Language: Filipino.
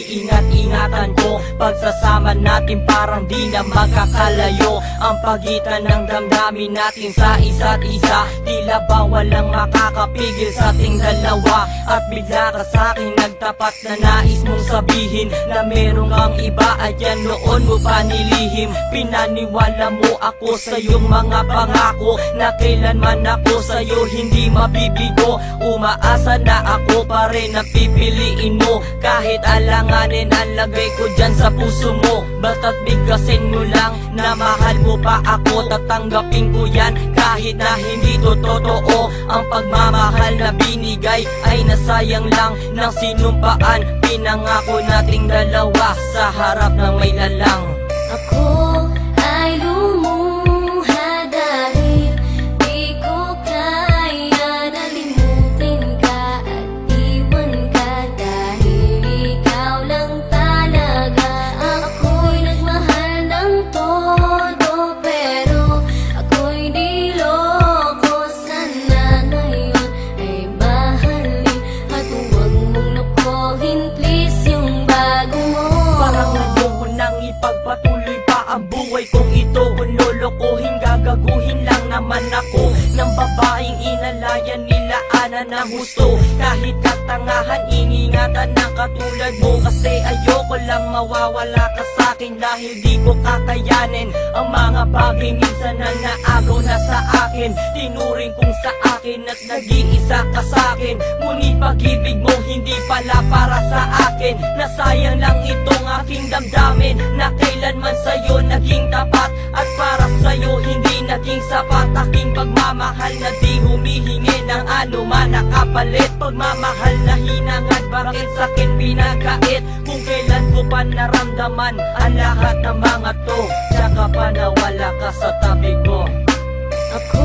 iingat-ingatan ko. Pagsasama natin parang di na magkakalayo ang pagitan ng damdamin natin sa isa't isa. Tila ba walang makakapigil sa ating dalawa. At bigla ka sa'kin nagtapat na nais mong sabihin na meron kang iba at yan noon mo pa nilihim. Pinaniwala mo ako sa iyong mga pangako na kailanman ako sa'yo hindi mabibigo. Umaasa na ako pa rin na pipiliin mo kahit alanganin ang lagay ko dyan sa puso mo. Basta't bigkasin mo lang na mahal mo pa ako, tatanggapin ko yan kahit na hindi to totoo. Ang pagmamahal na binigay ay nasayang lang ng sinumpaan. Pinangako nating dalawa sa harap ng may lalang. Ako ay lumuha dahil di ko kaya na limutin ka at iwan ka, dahil ikaw lang talaga. Ako'y nagmahal ng todo pero ako'y niloko. Sana ngayon ay mahalin at huwag mong nakuhin please yung bago mo. Parang ayoko nang ipagpatuloy pa ang buhay kong ito. Kung lolokohin, gagaguhin lang naman ako ng babaeng inalayan nila ana ng gusto. Kahit katangahan, iningatan ng katulad mo. Kasi ayoko lang mawawala ka sa'kin dahil di ko kakayanin ang mga bagay minsan na naagaw na sa akin. Tinuring kong sa akin at nag-iisa ka sa'kin. Ngunit pag-ibig mo hindi pala para sa akin. Nasayang lang itong aking damdamin na kailanman sa'yo naging tapat. At para sa'yo hindi naging sapat aking pagmamahal na di humihingi ng anuman na kapalit. Pagmamahal na hinangad, bakit sa'kin pinagkait? Kung kailan ko pa naramdaman ang lahat ng mga to, tsaka pa nawala ka sa tabi ko. Ako